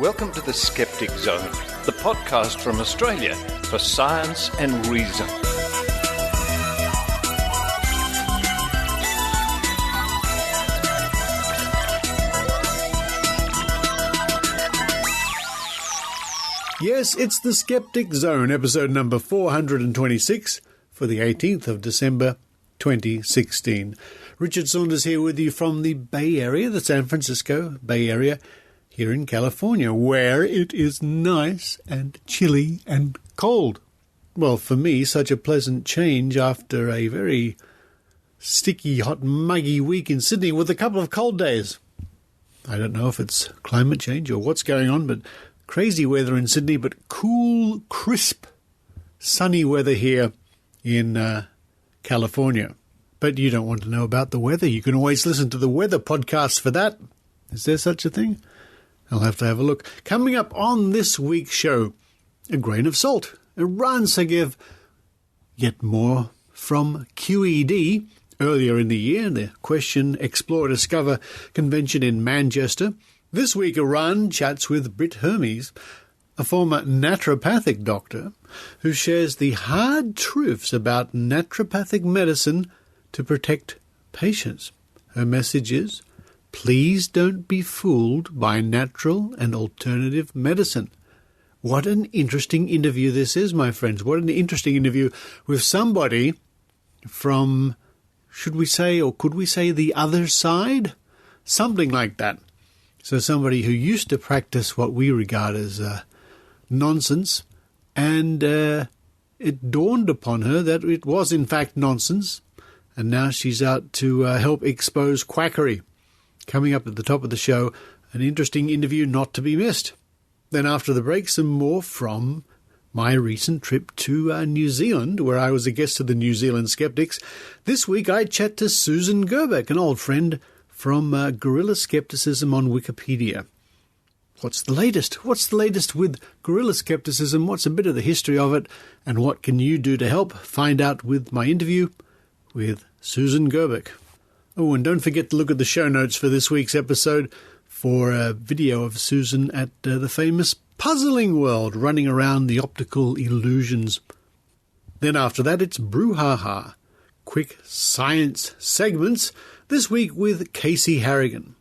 Welcome to the Skeptic Zone, the podcast from Australia for science and reason. Yes, it's the Skeptic Zone, episode number 426 for the 18th of December 2016. Richard Saunders here with you from the Bay Area, the San Francisco Bay Area, here in California, where it is nice and chilly and cold. Well, for me, such a pleasant change after a very sticky, hot, muggy week in Sydney with a couple of cold days. I don't know if it's climate change or what's going on, but crazy weather in Sydney, but cool, crisp, sunny weather here in California. But you don't want to know about the weather. You can always listen to the weather podcast for that. Is there such a thing? I'll have to have a look. Coming up on this week's show, a grain of salt. Eran Segev More from QED earlier in the year, the Question, Explore, Discover convention in Manchester. This week, Eran chats with Britt Hermes, a former naturopathic doctor who shares the hard truths about naturopathic medicine to protect patients. Her message is, please don't be fooled by natural and alternative medicine. What an interesting interview this is, my friends. What an interesting interview with somebody from, should we say, or could we say, the other side? Something like that. So somebody who used to practice what we regard as nonsense, and it dawned upon her that it was in fact nonsense, and now she's out to help expose quackery. Coming up at the top of the show, an interesting interview not to be missed. Then after the break, some more from my recent trip to New Zealand, where I was a guest of the New Zealand Skeptics. This week I chat to Susan Gerbic, an old friend from Guerrilla Skepticism on Wikipedia. What's the latest? What's the latest with Guerrilla Skepticism? What's a bit of the history of it? And what can you do to help? Find out with my interview with Susan Gerbic. Oh, and don't forget to look at the show notes for this week's episode for a video of Susan at the famous Puzzling World, running around the optical illusions. Then after that, it's Brew Ha Ha, quick science segments, this week with Casey Harrigan.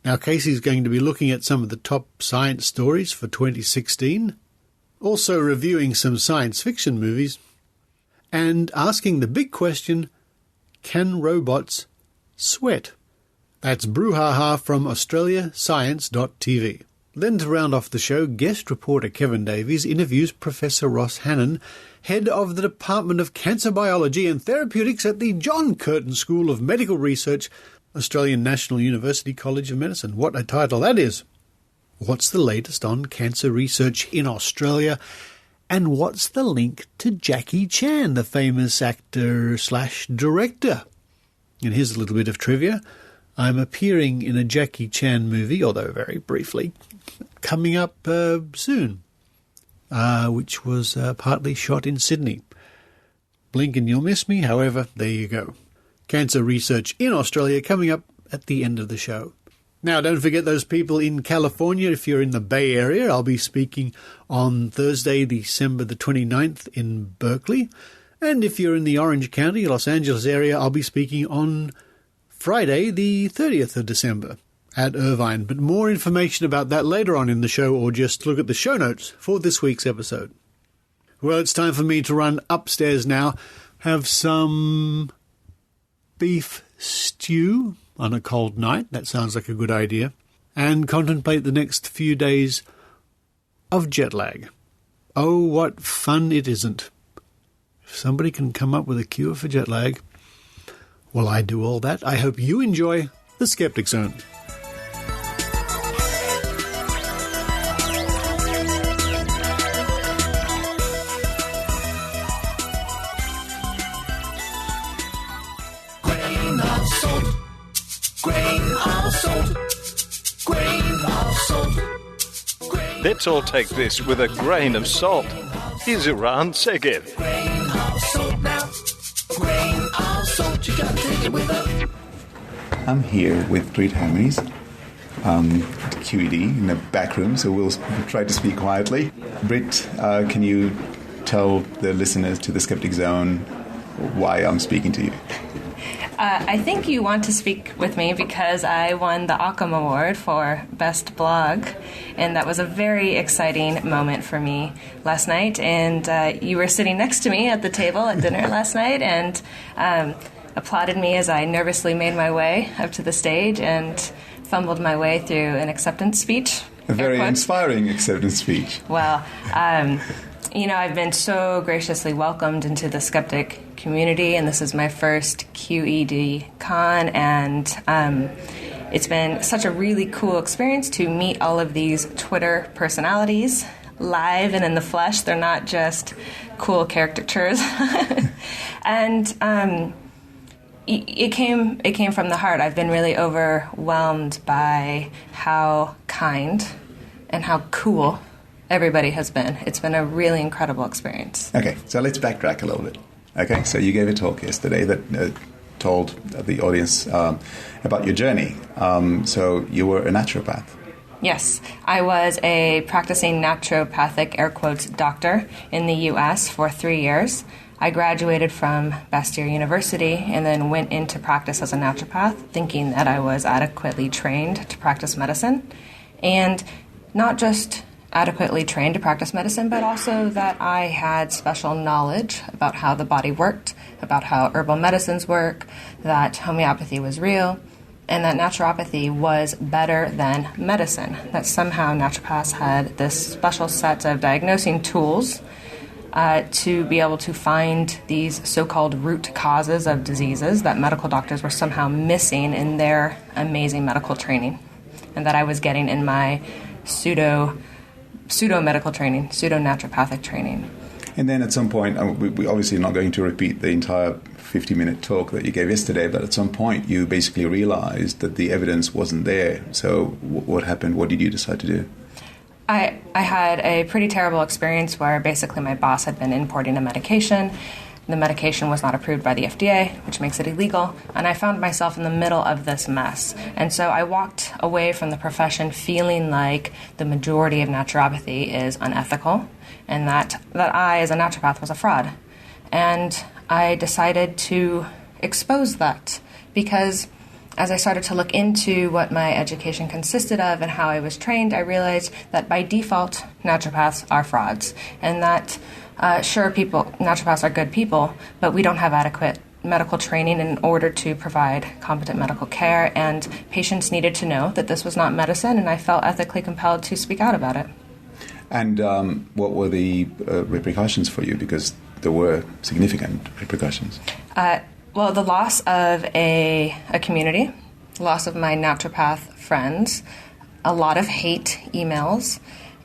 Now, Casey's going to be looking at some of the top science stories for 2016, also reviewing some science fiction movies, and asking the big question, can robots sweat? That's Brew Ha Ha from AustraliaScience.tv. Then to round off the show, guest reporter Kevin Davies interviews Professor Ross Hannan, head of the Department of Cancer Biology and Therapeutics at the John Curtin School of Medical Research, Australian National University College of Medicine. What a title that is. What's the latest on cancer research in Australia? And what's the link to Jackie Chan, the famous actor/director? And here's a little bit of trivia. I'm appearing in a Jackie Chan movie, although very briefly, coming up soon, which was partly shot in Sydney. Blink and you'll miss me. However, there you go. Cancer research in Australia coming up at the end of the show. Now, don't forget those people in California. If you're in the Bay Area, I'll be speaking on Thursday, December the 29th in Berkeley. And if you're in the Orange County, Los Angeles area, I'll be speaking on Friday, the 30th of December at Irvine. But more information about that later on in the show, or just look at the show notes for this week's episode. Well, it's time for me to run upstairs now, have some beef stew on a cold night. That sounds like a good idea. And contemplate the next few days of jet lag. Oh, what fun it isn't. If somebody can come up with a cure for jet lag, well, I do all that. I hope you enjoy the Skeptic Zone. Grain of salt, grain of salt, grain of salt. Let's all take this with a grain of salt. Here's Eran Segev. Grain of salt now, grain of salt, you gotta take it with a... I'm here with Britt Hermes, QED in the back room, so we'll try to speak quietly. Britt, can you tell the listeners to the Skeptic Zone why I'm speaking to you? I think you want to speak with me because I won the Occam Award for Best Blog, and that was a very exciting moment for me last night. And you were sitting next to me at the table at dinner last night and applauded me as I nervously made my way up to the stage and fumbled my way through an acceptance speech. A very inspiring acceptance speech. Well, I've been so graciously welcomed into the skeptic community, and this is my first QED con, and it's been such a really cool experience to meet all of these Twitter personalities live and in the flesh. They're not just cool caricatures. And it came from the heart. I've been really overwhelmed by how kind and how cool everybody has been. It's been a really incredible experience. Okay, so let's backtrack a little bit. Okay, so you gave a talk yesterday that told the audience about your journey. So you were a naturopath. Yes, I was a practicing naturopathic, air quotes, doctor in the U.S. for 3 years. I graduated from Bastyr University and then went into practice as a naturopath, thinking that I was adequately trained to practice medicine. And not just adequately trained to practice medicine, but also that I had special knowledge about how the body worked, about how herbal medicines work, that homeopathy was real, and that naturopathy was better than medicine, that somehow naturopaths had this special set of diagnosing tools to be able to find these so-called root causes of diseases that medical doctors were somehow missing in their amazing medical training, and that I was getting in my pseudo-medical training, pseudo-naturopathic training. And then at some point, we obviously not going to repeat the entire 50-minute talk that you gave yesterday, but at some point you basically realized that the evidence wasn't there. So what happened? What did you decide to do? I had a pretty terrible experience where basically my boss had been importing a medication. The medication was not approved by the FDA, which makes it illegal, and I found myself in the middle of this mess. And so I walked away from the profession feeling like the majority of naturopathy is unethical, and that I, as a naturopath, was a fraud. And I decided to expose that because as I started to look into what my education consisted of and how I was trained, I realized that by default, naturopaths are frauds, and that naturopaths are good people, but we don't have adequate medical training in order to provide competent medical care, and patients needed to know that this was not medicine, and I felt ethically compelled to speak out about it. And what were the repercussions for you? Because there were significant repercussions. Well, the loss of a community, loss of my naturopath friends, a lot of hate emails,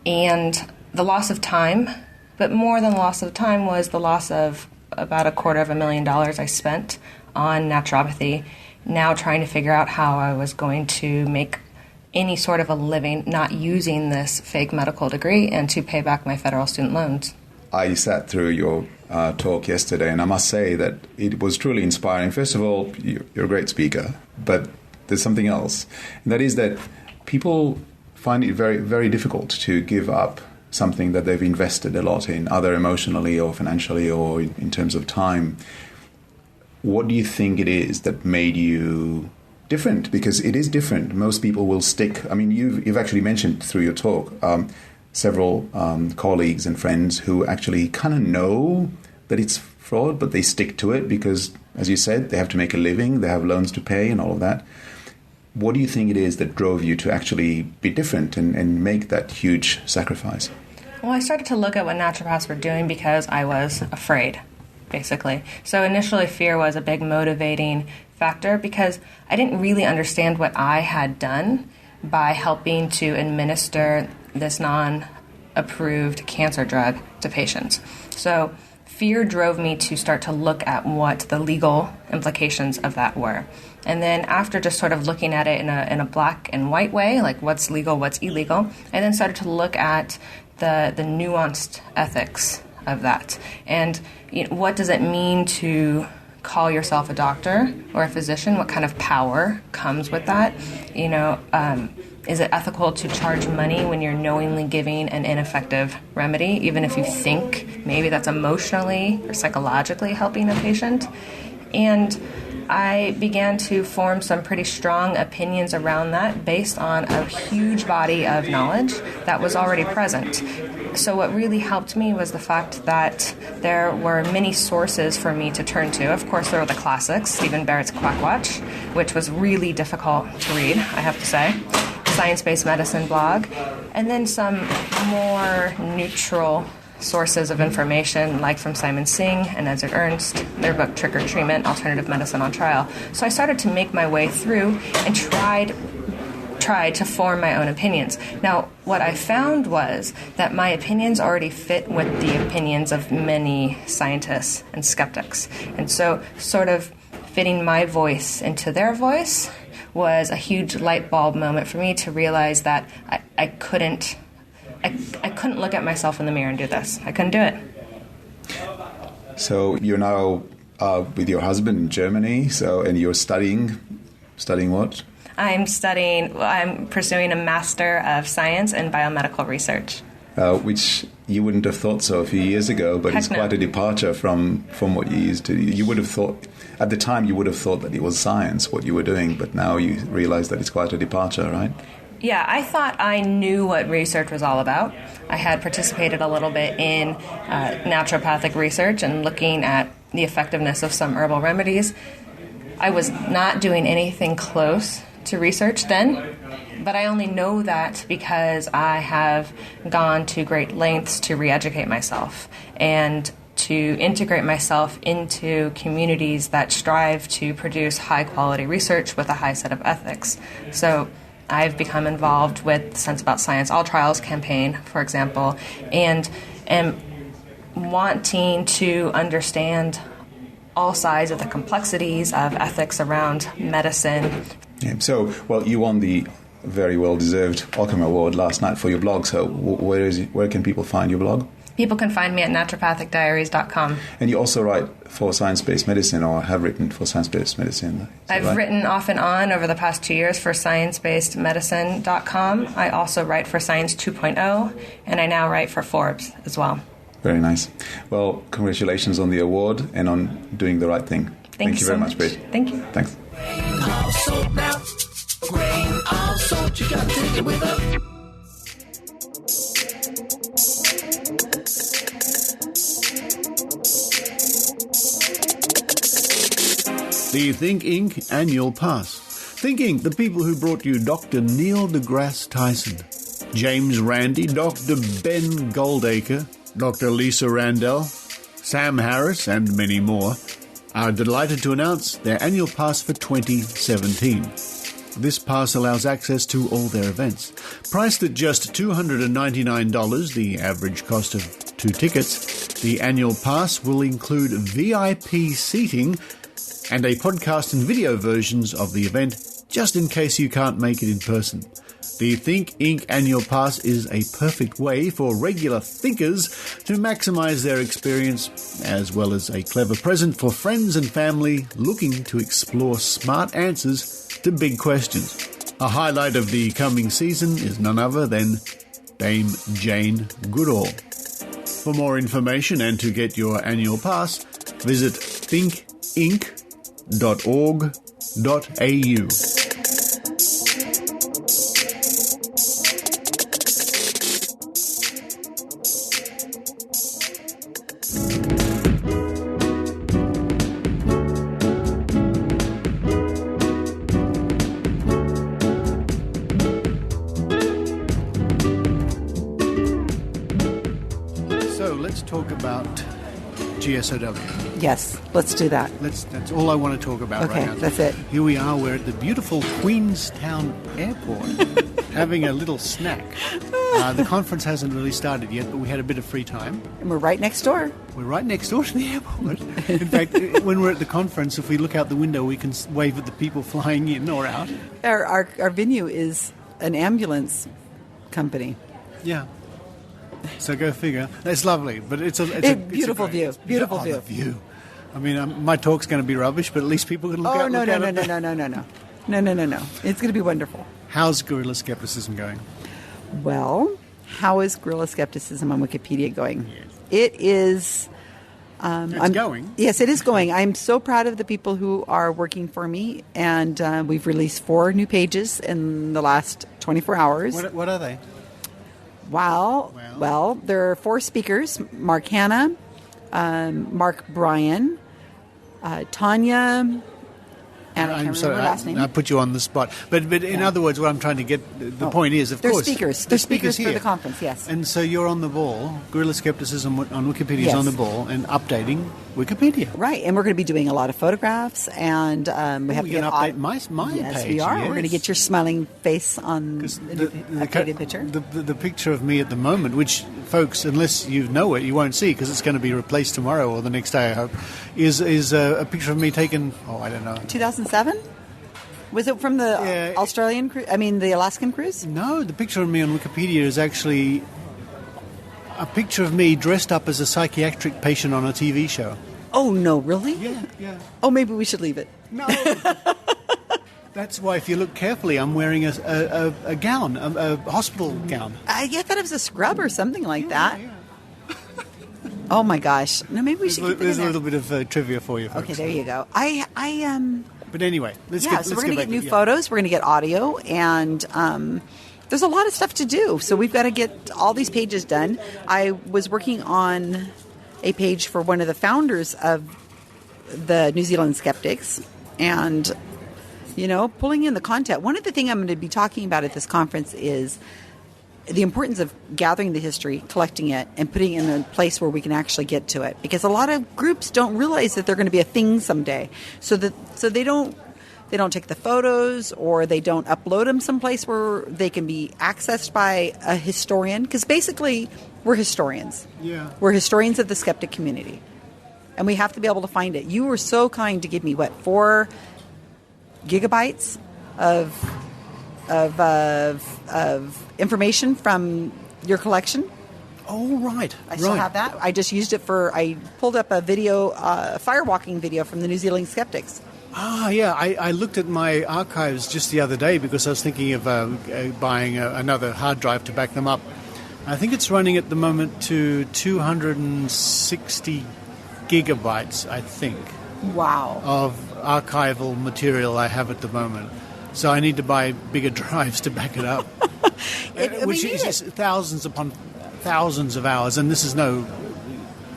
and the loss of time. But more than loss of time was the loss of about $250,000 I spent on naturopathy, now trying to figure out how I was going to make any sort of a living not using this fake medical degree and to pay back my federal student loans. I sat through your talk yesterday, and I must say that it was truly inspiring. First of all, you're a great speaker, but there's something else, and that is that people find it very, very difficult to give up something that they've invested a lot in, either emotionally or financially or in terms of time. What do you think it is that made you different? Because it is different. Most people will stick. I mean, you've actually mentioned through your talk several colleagues and friends who actually kind of know that it's fraud, but they stick to it because, as you said, they have to make a living, they have loans to pay and all of that. What do you think it is that drove you to actually be different and make that huge sacrifice? Well, I started to look at what naturopaths were doing because I was afraid, basically. So initially fear was a big motivating factor because I didn't really understand what I had done by helping to administer this non-approved cancer drug to patients. So fear drove me to start to look at what the legal implications of that were. And then after just sort of looking at it in a black and white way, like what's legal, what's illegal, I then started to look at the nuanced ethics of that. And what does it mean to call yourself a doctor or a physician? What kind of power comes with that? is it ethical to charge money when you're knowingly giving an ineffective remedy, even if you think maybe that's emotionally or psychologically helping a patient? And I began to form some pretty strong opinions around that based on a huge body of knowledge that was already present. So what really helped me was the fact that there were many sources for me to turn to. Of course, there were the classics, Stephen Barrett's Quack Watch, which was really difficult to read, I have to say, Science-Based Medicine blog, and then some more neutral sources of information, like from Simon Singh and Edward Ernst, their book Trick or Treatment, Alternative Medicine on Trial. So I started to make my way through and tried to form my own opinions. Now, what I found was that my opinions already fit with the opinions of many scientists and skeptics. And so sort of fitting my voice into their voice was a huge light bulb moment for me to realize that I couldn't look at myself in the mirror and do this. I couldn't do it. So you're now with your husband in Germany, and you're studying what? I'm pursuing a Master of Science in Biomedical Research. Which you wouldn't have thought so a few years ago, but it's quite a departure from what you used to. You would have thought, at the time, you would have thought that it was science, what you were doing, but now you realize that it's quite a departure, right? Yeah, I thought I knew what research was all about. I had participated a little bit in naturopathic research and looking at the effectiveness of some herbal remedies. I was not doing anything close to research then, but I only know that because I have gone to great lengths to re-educate myself and to integrate myself into communities that strive to produce high-quality research with a high set of ethics. So I've become involved with the Sense About Science All Trials campaign, for example, and am wanting to understand all sides of the complexities of ethics around medicine. Yeah, so, you won the very well-deserved Ockham Award last night for your blog. So where can people find your blog? People can find me at naturopathicdiaries.com. And you also write for Science-Based Medicine, or have written for Science-Based Medicine? I've written off and on over the past 2 years for ScienceBasedMedicine.com. I also write for Science 2.0, and I now write for Forbes as well. Very nice. Well, congratulations on the award and on doing the right thing. Thank you very much, Britt. Thank you. Thanks. Grain of salt now. Grain of salt, you gotta take it with a... The Think Inc. Annual Pass. Think Inc., the people who brought you Dr. Neil deGrasse Tyson, James Randi, Dr. Ben Goldacre, Dr. Lisa Randall, Sam Harris, and many more, are delighted to announce their annual pass for 2017. This pass allows access to all their events. Priced at just $299, the average cost of 2 tickets, the annual pass will include VIP seating and a podcast and video versions of the event, just in case you can't make it in person. The Think Inc. Annual Pass is a perfect way for regular thinkers to maximize their experience, as well as a clever present for friends and family looking to explore smart answers to big questions. A highlight of the coming season is none other than Dame Jane Goodall. For more information and to get your annual pass, visit thinkinc.org.au. Talk about GSOW. Yes, let's do that. That's all I want to talk about right now. Okay, that's it. Here we are, we're at the beautiful Queenstown Airport having a little snack. The conference hasn't really started yet, but we had a bit of free time. And we're right next door. We're right next door to the airport. In fact, when we're at the conference, if we look out the window, we can wave at the people flying in or out. Our venue is an ambulance company. Yeah. So go figure. It's lovely, but it's a beautiful view. Beautiful view. The view. I mean, my talk's going to be rubbish, but at least people can look out. No. It's going to be wonderful. How's Guerrilla Skepticism going? Well, how is Guerrilla Skepticism on Wikipedia going? Yes. It is... It's going. Yes, it is going. I'm so proud of the people who are working for me, and we've released 4 new pages in the last 24 hours. What are they? Well, there are 4 speakers: Mark Hannan, Mark Bryan, Tanya. And I can't remember her last name. I put you on the spot. But in other words, what I'm trying to get, the point is, of course... They're speakers for the conference, yes. And so you're on the ball. Guerrilla Skepticism on Wikipedia is on the ball and updating Wikipedia. Right, and we're going to be doing a lot of photographs, and we have to update my page. Yes, we are. Yes. We're going to get your smiling face on the updated picture. The picture of me at the moment, which, folks, unless you know it, you won't see because it's going to be replaced tomorrow or the next day, I hope, is a picture of me taken, I don't know. 2007? Was it from the Australian cruise? I mean, the Alaskan cruise? No, the picture of me on Wikipedia is actually a picture of me dressed up as a psychiatric patient on a TV show. Oh, no, really? Yeah. Oh, maybe we should leave it. No. That's why, if you look carefully, I'm wearing a gown, a hospital gown. I thought it was a scrub or something like that. Yeah. Oh, my gosh. No, maybe we should There's a little bit of trivia for you, folks. Okay, there you go. But anyway, so we're going to get new photos, we're going to get audio, and there's a lot of stuff to do. So we've got to get all these pages done. I was working on a page for one of the founders of the New Zealand Skeptics, and, pulling in the content. One of the things I'm going to be talking about at this conference is the importance of gathering the history, collecting it, and putting it in a place where we can actually get to it. Because a lot of groups don't realize that they're going to be a thing someday, so they don't take the photos, or they don't upload them someplace where they can be accessed by a historian. Because basically, we're historians. Yeah, we're historians of the skeptic community, and we have to be able to find it. You were so kind to give me 4 gigabytes of information from your collection. Oh, right. I still have that. I just used it I pulled up a video, a firewalking video from the New Zealand Skeptics. Ah, yeah. I looked at my archives just the other day because I was thinking of buying another hard drive to back them up. I think it's running at the moment to 260 gigabytes, I think. Wow. Of archival material I have at the moment. So I need to buy bigger drives to back it up, which is thousands upon thousands of hours, and this is no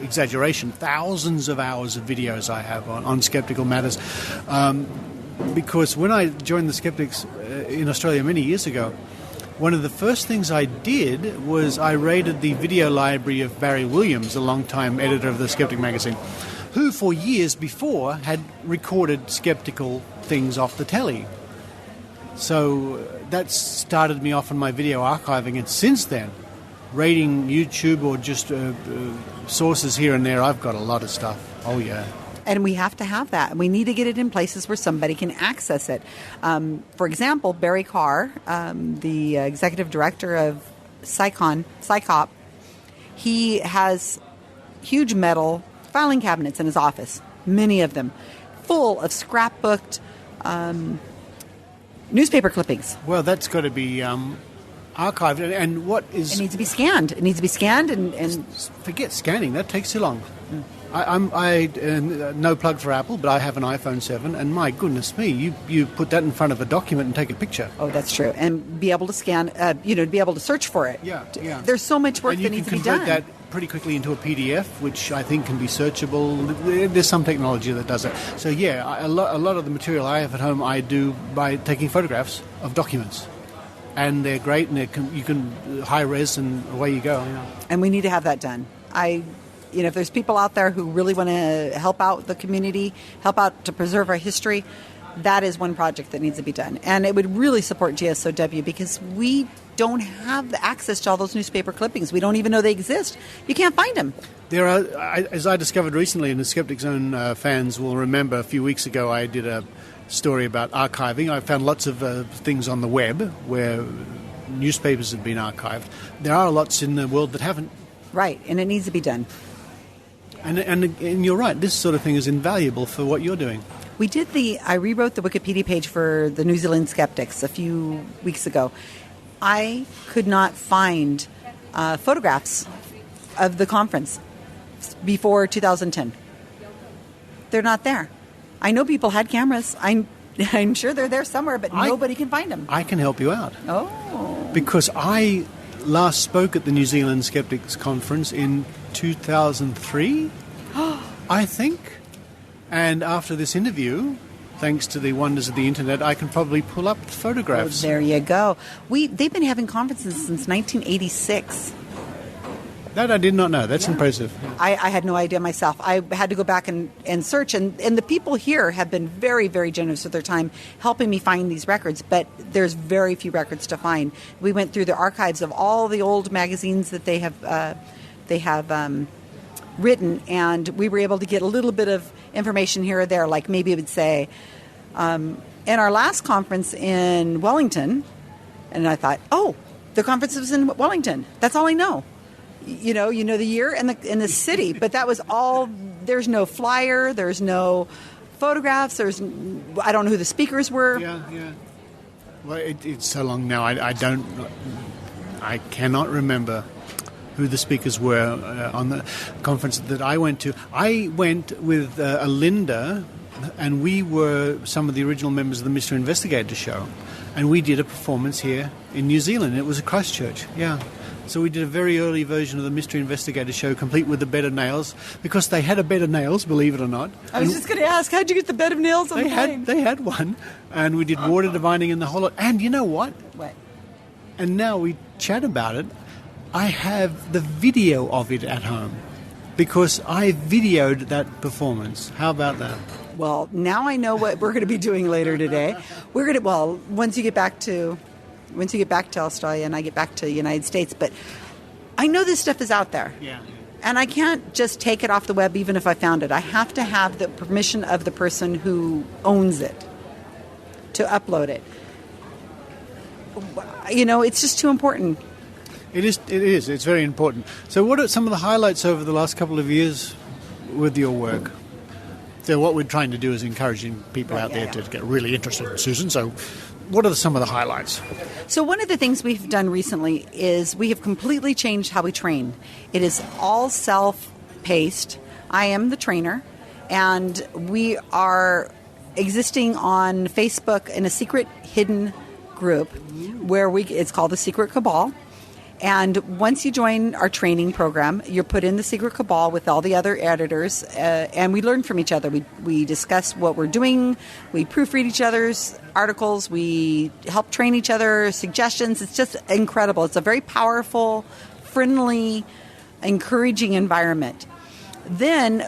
exaggeration, thousands of hours of videos I have on skeptical matters. Because when I joined the Skeptics in Australia many years ago, one of the first things I did was I raided the video library of Barry Williams, a long-time editor of the Skeptic magazine, who for years before had recorded skeptical things off the telly. So that started me off on my video archiving, and since then, rating YouTube or just sources here and there, I've got a lot of stuff. Oh, yeah. And we have to have that. We need to get it in places where somebody can access it. For example, Barry Carr, the executive director of Psycop, he has huge metal filing cabinets in his office, many of them, full of scrapbooked newspaper clippings. Well, that's got to be archived. And what is... It needs to be scanned. And forget scanning. That takes too long. I no plug for Apple, but I have an iPhone 7, and my goodness me, you put that in front of a document and take a picture. Oh, that's true. And be able to scan, to be able to search for it. Yeah. There's so much work that needs to be done. And you can convert that pretty quickly into a PDF, which I think can be searchable. There's some technology that does it. So, yeah, a lot of the material I have at home I do by taking photographs of documents. And they're great, and you can high-res, and away you go. Yeah. And we need to have that done. If there's people out there who really want to help out the community, help out to preserve our history, that is one project that needs to be done. And it would really support GSOW because we don't have the access to all those newspaper clippings. We don't even know they exist. You can't find them. There are, as I discovered recently, and the Skeptic Zone fans will remember, a few weeks ago I did a story about archiving. I found lots of things on the web where newspapers have been archived. There are lots in the world that haven't. Right, and it needs to be done. And you're right, this sort of thing is invaluable for what you're doing. I rewrote the Wikipedia page for the New Zealand Skeptics a few weeks ago. I could not find photographs of the conference before 2010. They're not there. I know people had cameras. I'm sure they're there somewhere, but nobody can find them. I can help you out. Oh. Because I last spoke at the New Zealand Skeptics conference in 2003, I think. And after this interview, thanks to the wonders of the internet, I can probably pull up the photographs. Oh, there you go. They've been having conferences since 1986. That I did not know. That's impressive. I had no idea myself. I had to go back and search, and the people here have been very, very generous with their time helping me find these records, but there's very few records to find. We went through the archives of all the old magazines that they have written, and we were able to get a little bit of information here or there, like maybe it would say, in our last conference in Wellington, and I thought, oh, the conference was in Wellington. That's all I know. You know the year and the city, but that was all. There's no flyer. There's no photographs. I don't know who the speakers were. Yeah. Well, it's so long now. I cannot remember who the speakers were on the conference that I went to. I went with Linda, and we were some of the original members of the Mr. Investigator show, and we did a performance here in New Zealand. It was at Christchurch. Yeah. So we did a very early version of the Mystery Investigator show, complete with the bed of nails, because they had a bed of nails, believe it or not. I was just going to ask, how'd you get the bed of nails on the plane? They had one, and we did water divining in the whole lot. And you know what? What? And now we chat about it. I have the video of it at home, because I videoed that performance. How about that? Well, now I know what we're going to be doing later today. Once you get back to Australia and I get back to the United States, but I know this stuff is out there. Yeah. And I can't just take it off the web even if I found it. I have to have the permission of the person who owns it to upload it. It's just too important. It is. It's very important. So what are some of the highlights over the last couple of years with your work? So what we're trying to do is encouraging people out there to get really interested in Susan. So what are some of the highlights? So one of the things we've done recently is we have completely changed how we train. It is all self-paced. I am the trainer, and we are existing on Facebook in a secret hidden group where it's called the Secret Cabal. And once you join our training program, you're put in the Secret Cabal with all the other editors, and we learn from each other. We discuss what we're doing. We proofread each other's articles. We help train each other, suggestions. It's just incredible. It's a very powerful, friendly, encouraging environment. Then,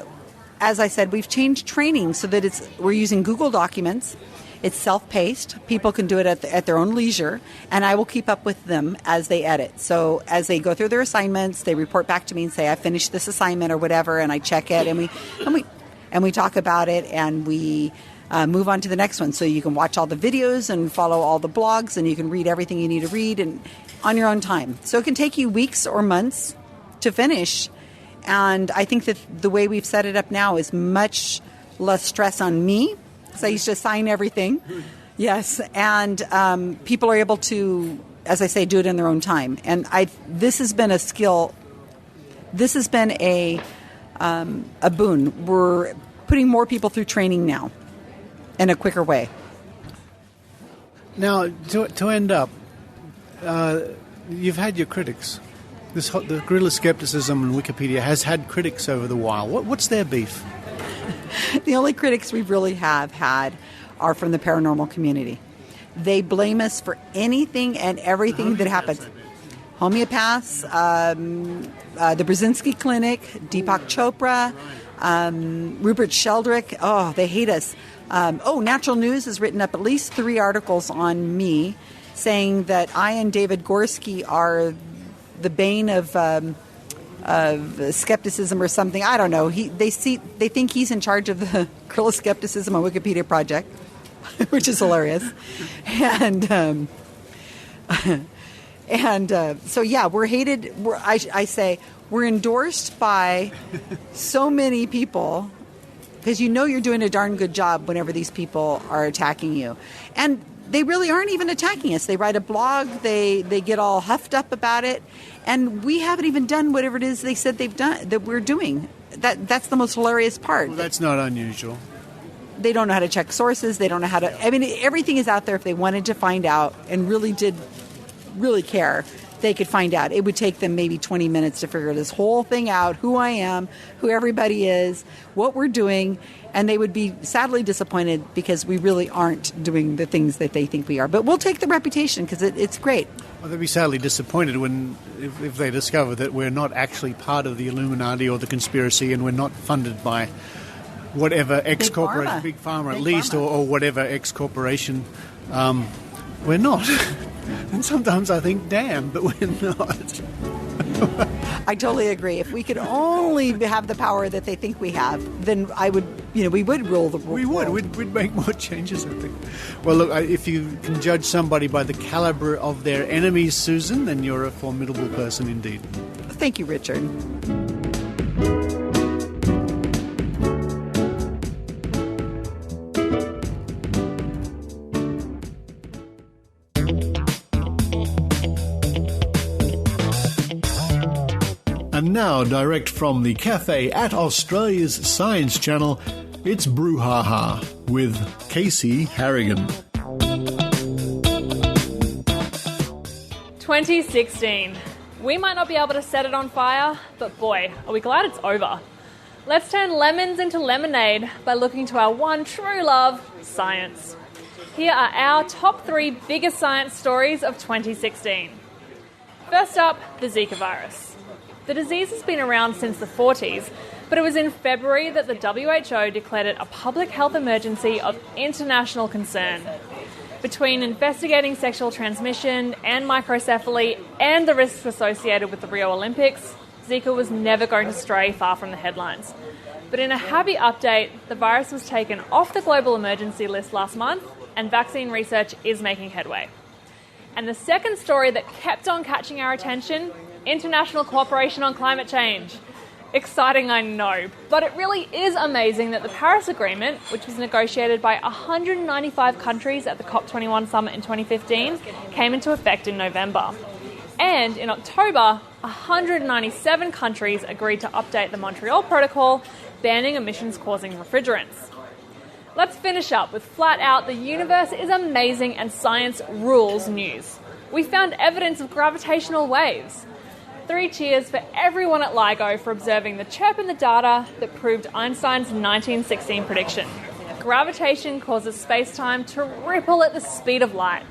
as I said, we've changed training so that we're using Google Documents. It's self-paced. People can do it at their own leisure, and I will keep up with them as they edit. So as they go through their assignments, they report back to me and say, I finished this assignment or whatever, and I check it, and we talk about it, and we move on to the next one. So you can watch all the videos and follow all the blogs, and you can read everything you need to read and on your own time. So it can take you weeks or months to finish, and I think that the way we've set it up now is much less stress on me. So I used to assign everything. Yes. And people are able to, as I say, do it in their own time. And this has been a skill. This has been a boon. We're putting more people through training now in a quicker way. Now, to end up, you've had your critics. The Guerrilla Skepticism and Wikipedia has had critics over the while. What's their beef? The only critics we really have had are from the paranormal community. They blame us for anything and everything that happens. Homeopaths, the Brzezinski Clinic, Deepak Chopra, Rupert Sheldrake. Oh, they hate us. Natural News has written up at least 3 articles on me saying that I and David Gorski are the bane of skepticism or something. I don't know. They think he's in charge of the Guerrilla Skepticism on Wikipedia project, which is hilarious. And so yeah, we're hated. I say we're endorsed by so many people because you know you're doing a darn good job whenever these people are attacking you. And they really aren't even attacking us. They write a blog, they get all huffed up about it, and we haven't even done whatever it is they said they've done, that we're doing. That's the most hilarious part. Well, that's not unusual. They don't know how to check sources. They don't know how to... I mean, everything is out there. If they wanted to find out and really care, they could find out. It would take them maybe 20 minutes to figure this whole thing out, who I am, who everybody is, what we're doing, and they would be sadly disappointed because we really aren't doing the things that they think we are. But we'll take the reputation because it's great. Well, they'd be sadly disappointed if they discover that we're not actually part of the Illuminati or the conspiracy, and we're not funded by whatever ex-corporation, Big Pharma at least, or whatever ex-corporation. We're not. And sometimes I think, damn, but we're not. I totally agree. If we could only have the power that they think we have, then we would rule the world. We would. We'd make more changes, I think. Well, look, if you can judge somebody by the caliber of their enemies, Susan, then you're a formidable person indeed. Thank you, Richard. And now, direct from the cafe at Australia's Science Channel, it's Brew Ha Ha with Casey Harrigan. 2016. We might not be able to set it on fire, but boy, are we glad it's over. Let's turn lemons into lemonade by looking to our one true love, science. Here are our top 3 biggest science stories of 2016. First up, the Zika virus. The disease has been around since the 40s, but it was in February that the WHO declared it a public health emergency of international concern. Between investigating sexual transmission and microcephaly and the risks associated with the Rio Olympics, Zika was never going to stray far from the headlines. But in a happy update, the virus was taken off the global emergency list last month, and vaccine research is making headway. And the second story that kept on catching our attention: international cooperation on climate change. Exciting, I know, but it really is amazing that the Paris Agreement, which was negotiated by 195 countries at the COP21 summit in 2015, came into effect in November. And in October, 197 countries agreed to update the Montreal Protocol, banning emissions-causing refrigerants. Let's finish up with flat out the universe is amazing and science rules news. We found evidence of gravitational waves. 3 cheers for everyone at LIGO for observing the chirp in the data that proved Einstein's 1916 prediction. Gravitation causes space-time to ripple at the speed of light.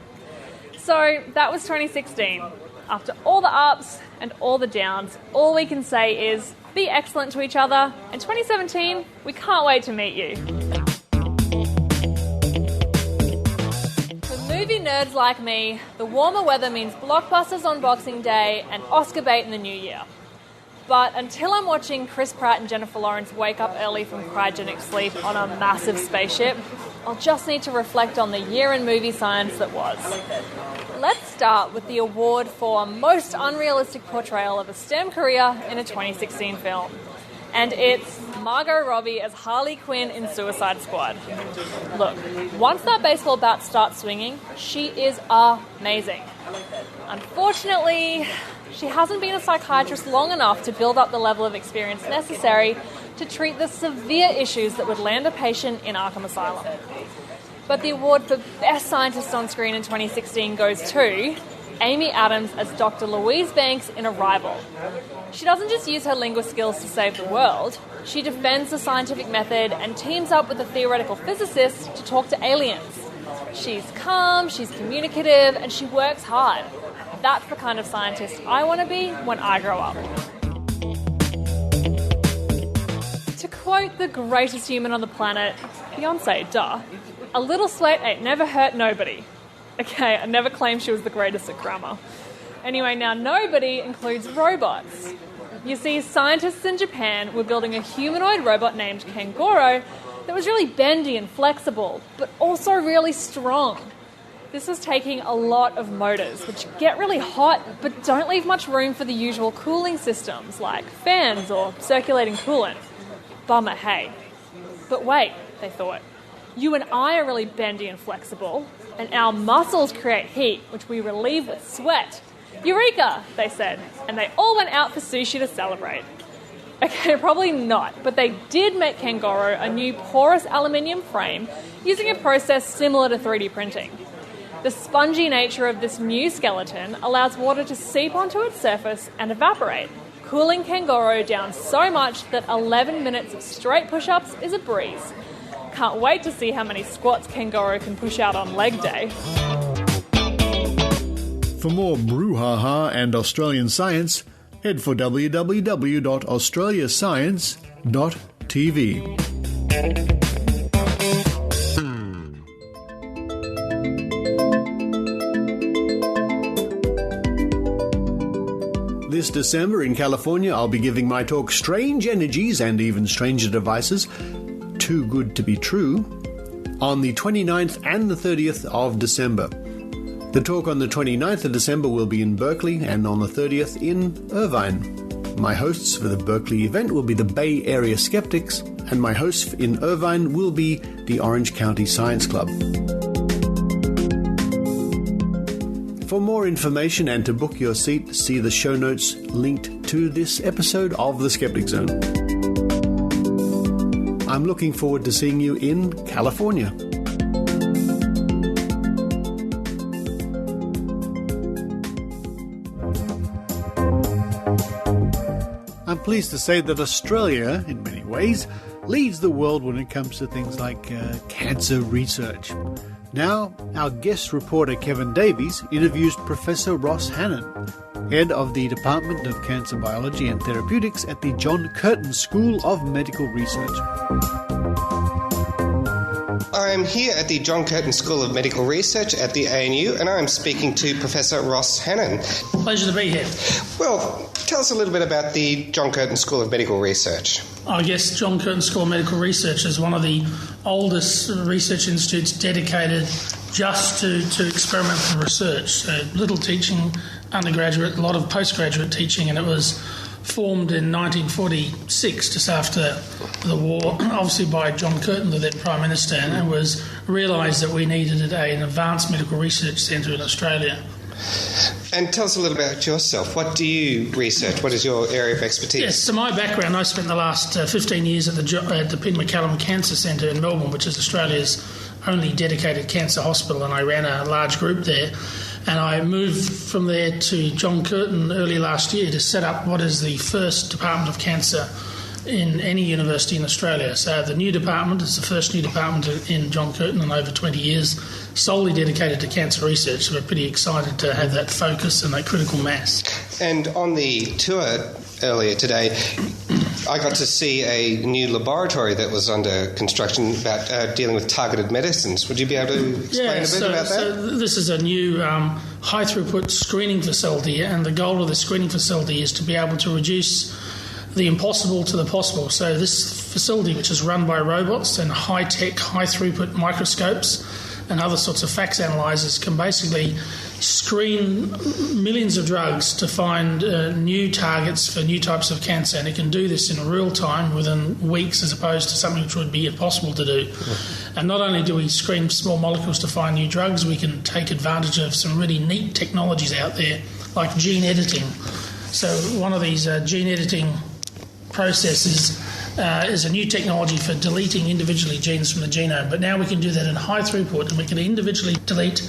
So that was 2016. After all the ups and all the downs, all we can say is be excellent to each other. In 2017, we can't wait to meet you. Movie nerds like me, the warmer weather means blockbusters on Boxing Day and Oscar bait in the new year. But until I'm watching Chris Pratt and Jennifer Lawrence wake up early from cryogenic sleep on a massive spaceship, I'll just need to reflect on the year in movie science that was. Let's start with the award for most unrealistic portrayal of a STEM career in a 2016 film. And it's Margot Robbie as Harley Quinn in Suicide Squad. Look, once that baseball bat starts swinging, she is amazing. Unfortunately, she hasn't been a psychiatrist long enough to build up the level of experience necessary to treat the severe issues that would land a patient in Arkham Asylum. But the award for Best Scientist on Screen in 2016 goes to Amy Adams as Dr. Louise Banks in Arrival. She doesn't just use her linguist skills to save the world, she defends the scientific method and teams up with a theoretical physicist to talk to aliens. She's calm, she's communicative, and she works hard. That's the kind of scientist I want to be when I grow up. To quote the greatest human on the planet, Beyonce, duh, a little sweat ain't never hurt nobody. Okay, I never claimed she was the greatest at grammar. Anyway, now nobody includes robots. You see, scientists in Japan were building a humanoid robot named Kangoro that was really bendy and flexible, but also really strong. This was taking a lot of motors, which get really hot, but don't leave much room for the usual cooling systems like fans or circulating coolant. Bummer, hey. But wait, they thought, you and I are really bendy and flexible, and our muscles create heat, which we relieve with sweat. Eureka, they said, and they all went out for sushi to celebrate. Okay, probably not, but they did make Kangaroo a new porous aluminium frame using a process similar to 3D printing. The spongy nature of this new skeleton allows water to seep onto its surface and evaporate, cooling Kangaroo down so much that 11 minutes of straight push-ups is a breeze. Can't wait to see how many squats Kangaroo can push out on leg day. For more Brew Ha Ha and Australian science, head for www.australiascience.tv. This December in California, I'll be giving my talk Strange Energies and Even Stranger Devices, Too Good to Be True, on the 29th and the 30th of December. The talk on the 29th of December will be in Berkeley and on the 30th in Irvine. My hosts for the Berkeley event will be the Bay Area Skeptics, and my host in Irvine will be the Orange County Science Club. For more information and to book your seat, see the show notes linked to this episode of the Skeptic Zone. I'm looking forward to seeing you in California. I'm pleased to say that Australia, in many ways, leads the world when it comes to things like cancer research. Now, our guest reporter Kevin Davies interviews Professor Ross Hannan, head of the Department of Cancer Biology and Therapeutics at the John Curtin School of Medical Research. I'm here at the John Curtin School of Medical Research at the ANU, and I'm speaking to Professor Ross Hannan. Pleasure to be here. Well, tell us a little bit about the John Curtin School of Medical Research. I guess John Curtin School of Medical Research is one of the oldest research institutes dedicated just to experimental research. So little teaching, undergraduate, a lot of postgraduate teaching, and it was formed in 1946, just after the war, obviously by John Curtin, the then Prime Minister, and it was realised that we needed an advanced medical research centre in Australia. And tell us a little about yourself. What do you research? What is your area of expertise? Yes, so my background, I spent the last 15 years at the Pin McCallum Cancer Centre in Melbourne, which is Australia's only dedicated cancer hospital, and I ran a large group there. And I moved from there to John Curtin early last year to set up what is the first Department of Cancer in any university in Australia. So the new department is the first new department in John Curtin in over 20 years, solely dedicated to cancer research. So we're pretty excited to have that focus and that critical mass. And on the tour earlier today, I got to see a new laboratory that was under construction about dealing with targeted medicines. Would you be able to explain a bit about that? So this is a new high-throughput screening facility, and the goal of the screening facility is to be able to reduce the impossible to the possible. So this facility, which is run by robots and high-tech, high-throughput microscopes and other sorts of fax analyzers, can basically screen millions of drugs to find new targets for new types of cancer, and it can do this in real time within weeks, as opposed to something which would be impossible to do. And not only do we screen small molecules to find new drugs, we can take advantage of some really neat technologies out there, like gene editing. So one of these gene editing processes is a new technology for deleting individually genes from the genome, but now we can do that in high throughput, and we can individually delete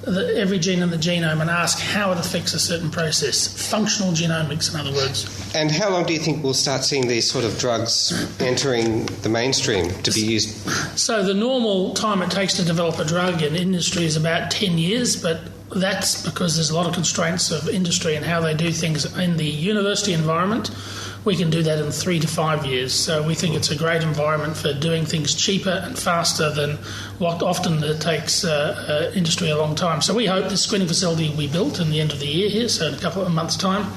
every gene in the genome and ask how it affects a certain process. Functional genomics, in other words. And how long do you think we'll start seeing these sort of drugs entering the mainstream to be used? So the normal time it takes to develop a drug in industry is about 10 years, but that's because there's a lot of constraints of industry and how they do things in the university environment. We can do that in 3 to 5 years. So we think it's a great environment for doing things cheaper and faster than what often it takes industry a long time. So we hope this screening facility will be built in the end of the year here, so in a couple of months' time.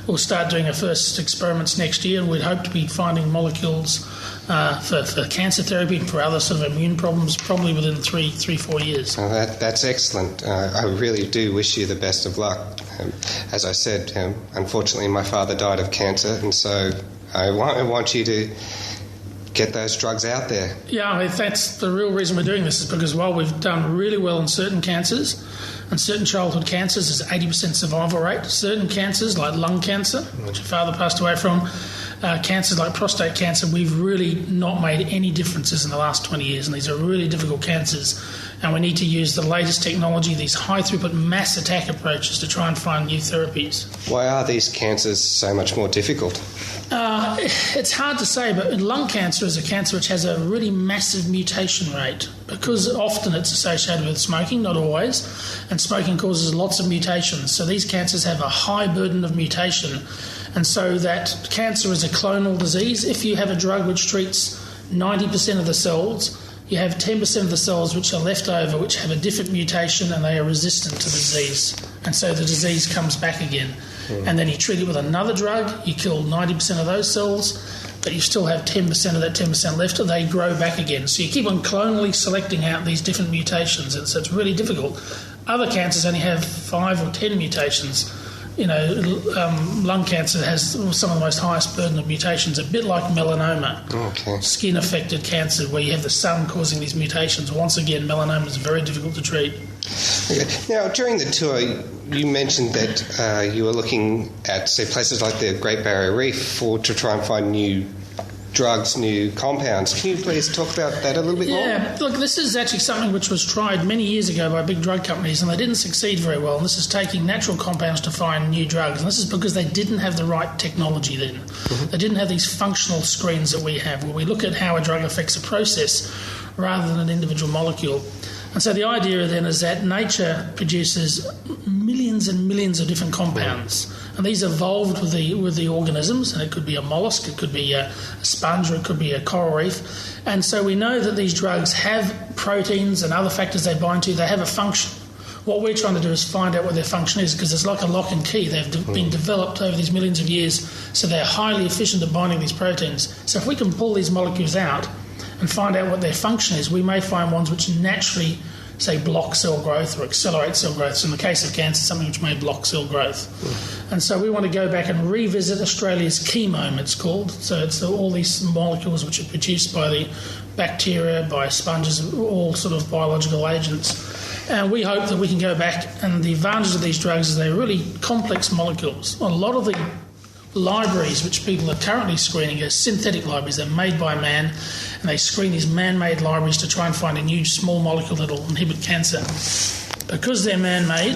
We'll start doing our first experiments next year, and we'd hope to be finding molecules for cancer therapy and for other sort of immune problems probably within 3-4 years. Oh, that's excellent. I really do wish you the best of luck. As I said, unfortunately my father died of cancer, and so I want you to get those drugs out there. Yeah, I mean, that's the real reason we're doing this, is because while we've done really well in certain cancers, and certain childhood cancers is 80% survival rate, certain cancers like lung cancer, which your father passed away from, cancers like prostate cancer, we've really not made any differences in the last 20 years, and these are really difficult cancers, and we need to use the latest technology, these high-throughput mass attack approaches, to try and find new therapies. Why are these cancers so much more difficult? It's hard to say, but lung cancer is a cancer which has a really massive mutation rate, because often it's associated with smoking, not always, and smoking causes lots of mutations. So these cancers have a high burden of mutation, and so that cancer is a clonal disease. If you have a drug which treats 90% of the cells, you have 10% of the cells which are left over, which have a different mutation, and they are resistant to the disease. And so the disease comes back again. And then you treat it with another drug, you kill 90% of those cells, but you still have 10% of that 10% left, and they grow back again. So you keep on clonally selecting out these different mutations, and so it's really difficult. Other cancers only have 5 or 10 mutations. Lung cancer has some of the most highest burden of mutations, a bit like melanoma, skin-affected cancer, where you have the sun causing these mutations. Once again, melanoma is very difficult to treat. Okay. Now, during the tour, you mentioned that you were looking at, say, places like the Great Barrier Reef to try and find new drugs, new compounds. Can you please talk about that a little bit more? Yeah, look, this is actually something which was tried many years ago by big drug companies, and they didn't succeed very well. And this is taking natural compounds to find new drugs, and this is because they didn't have the right technology then. They didn't have these functional screens that we have, where we look at how a drug affects a process rather than an individual molecule. And so the idea then is that nature produces millions and millions of different compounds, and these evolved with the organisms, and it could be a mollusk, it could be a sponge, or it could be a coral reef. And so we know that these drugs have proteins and other factors they bind to, they have a function. What we're trying to do is find out what their function is, because it's like a lock and key. They've been developed over these millions of years, so they're highly efficient at binding these proteins. So if we can pull these molecules out and find out what their function is, we may find ones which naturally, say, block cell growth or accelerate cell growth. So in the case of cancer, something which may block cell growth. And so we want to go back and revisit Australia's chemome, it's called. So it's all these molecules which are produced by the bacteria, by sponges, all sort of biological agents. And we hope that we can go back, and the advantage of these drugs is they're really complex molecules. A lot of the libraries which people are currently screening are synthetic libraries. They're made by man, and they screen these man-made libraries to try and find a new small molecule that will inhibit cancer. Because they're man-made,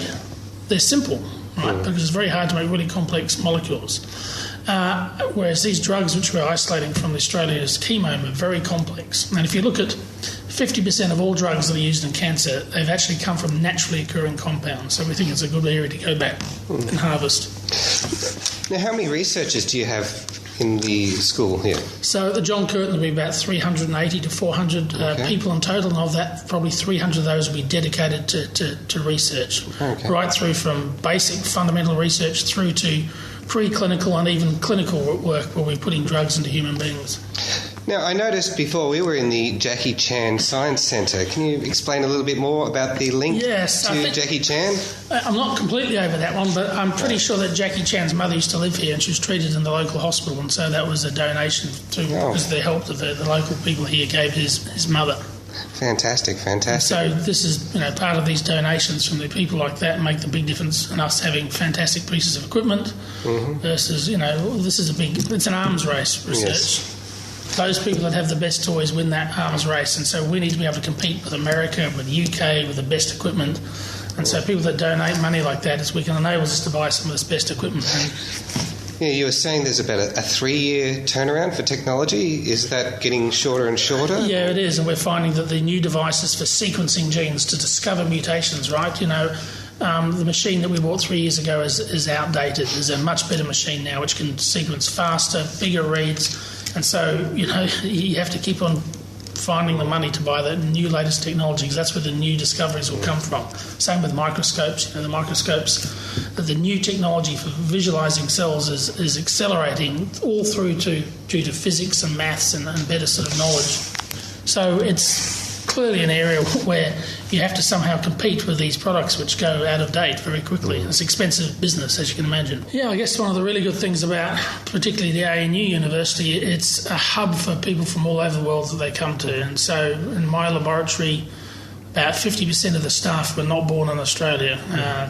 they're simple, right? Because it's very hard to make really complex molecules. Whereas these drugs which we're isolating from Australia's chemome are very complex. And if you look at 50% of all drugs that are used in cancer, they've actually come from naturally occurring compounds. So we think it's a good area to go back and harvest. Now, how many researchers do you have in the school here? So at the John Curtin, there'll be about 380 to 400 people in total, and of that, probably 300 of those will be dedicated to research, right through from basic fundamental research through to preclinical and even clinical work where we're putting drugs into human beings. Now, I noticed before we were in the Jackie Chan Science Centre. Can you explain a little bit more about the link to Jackie Chan? I'm not completely over that one, but I'm pretty sure that Jackie Chan's mother used to live here, and she was treated in the local hospital, and so that was a donation because the help that the local people here gave his mother. Fantastic. So this is part of these donations from the people like that make the big difference in us having fantastic pieces of equipment versus it's an arms race research. Yes. Those people that have the best toys win that arms race, and so we need to be able to compete with America, with the UK, with the best equipment. And so people that donate money like that, we can enable us to buy some of this best equipment. Yeah, you were saying there's about a 3-year turnaround for technology. Is that getting shorter and shorter? Yeah, it is, and we're finding that the new devices for sequencing genes to discover mutations, right? The machine that we bought 3 years ago is outdated. There's a much better machine now which can sequence faster, bigger reads. And so, you have to keep on finding the money to buy the new latest technology, because that's where the new discoveries will come from. Same with microscopes. The microscopes, the new technology for visualising cells is accelerating all through due to physics and maths and better sort of knowledge. So it's clearly an area where you have to somehow compete with these products which go out of date very quickly. It's expensive business, as you can imagine. Yeah, I guess one of the really good things about particularly the ANU University, it's a hub for people from all over the world that they come to. And so in my laboratory, about 50% of the staff were not born in Australia.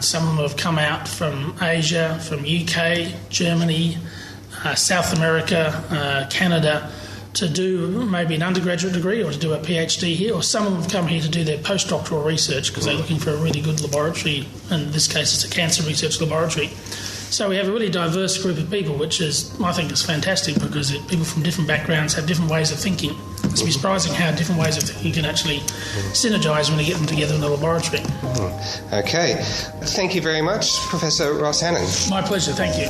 Some of them have come out from Asia, from UK, Germany, South America, Canada, to do maybe an undergraduate degree or to do a PhD here, or some of them have come here to do their postdoctoral research because they're looking for a really good laboratory. In this case, it's a cancer research laboratory. So we have a really diverse group of people, which is, I think, is fantastic because people from different backgrounds have different ways of thinking. It's surprising how different ways of thinking can actually synergise when you get them together in the laboratory. Okay. Thank you very much, Professor Ross Hannan. My pleasure. Thank you.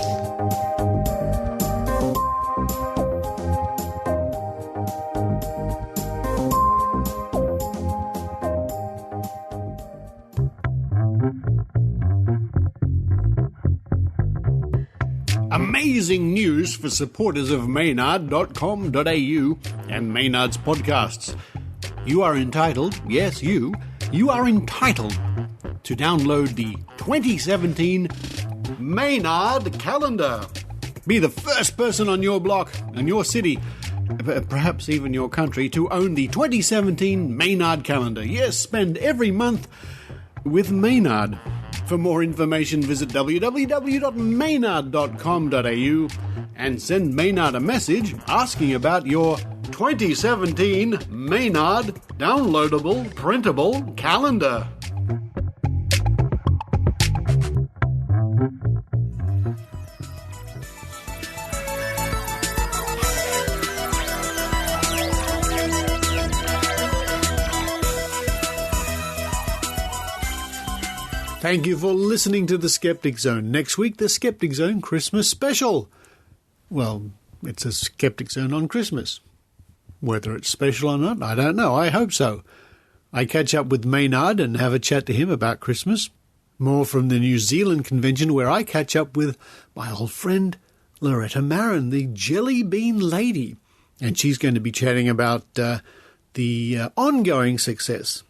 Amazing news for supporters of Maynard.com.au and Maynard's podcasts. You are entitled, yes you are entitled to download the 2017 Maynard calendar. Be the first person on your block and your city, perhaps even your country, to own the 2017 Maynard calendar. Yes, spend every month with Maynard. For more information, visit www.maynard.com.au and send Maynard a message asking about your 2017 Maynard downloadable printable calendar. Thank you for listening to the Skeptic Zone. Next week, the Skeptic Zone Christmas special. Well, it's a Skeptic Zone on Christmas. Whether it's special or not, I don't know. I hope so. I catch up with Maynard and have a chat to him about Christmas. More from the New Zealand convention, where I catch up with my old friend Loretta Marin, the Jelly Bean Lady. And she's going to be chatting about the ongoing success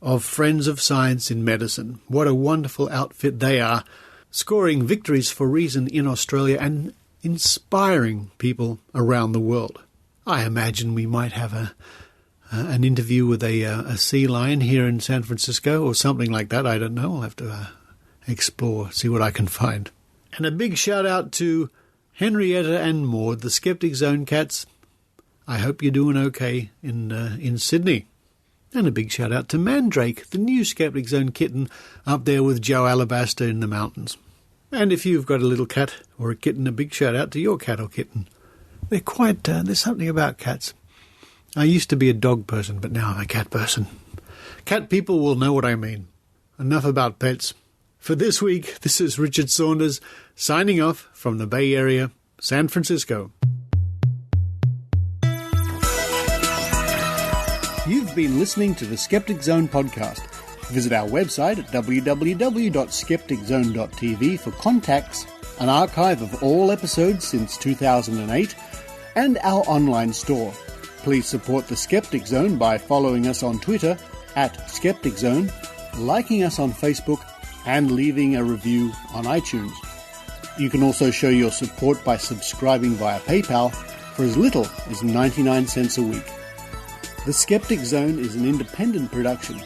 of Friends of Science in Medicine. What a wonderful outfit they are, scoring victories for reason in Australia and inspiring people around the world. I imagine we might have an interview with a sea lion here in San Francisco or something like that. I don't know. I'll have to explore, see what I can find. And a big shout out to Henrietta and Maud, the Skeptic Zone cats. I hope you're doing okay in Sydney. And a big shout out to Mandrake, the new Skeptic Zone kitten, up there with Joe Alabaster in the mountains. And if you've got a little cat or a kitten, a big shout out to your cat or kitten. They're quite, there's something about cats. I used to be a dog person, but now I'm a cat person. Cat people will know what I mean. Enough about pets. For this week, this is Richard Saunders, signing off from the Bay Area, San Francisco. You've been listening to the Skeptic Zone podcast. Visit our website at www.skepticzone.tv for contacts, an archive of all episodes since 2008, and our online store. Please support the Skeptic Zone by following us on Twitter @SkepticZone, liking us on Facebook, and leaving a review on iTunes. You can also show your support by subscribing via PayPal for as little as 99 cents a week. The Skeptic Zone is an independent production.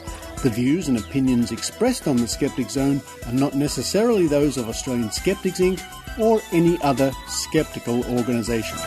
The views and opinions expressed on the Skeptic Zone are not necessarily those of Australian Skeptics Inc. or any other skeptical organisation.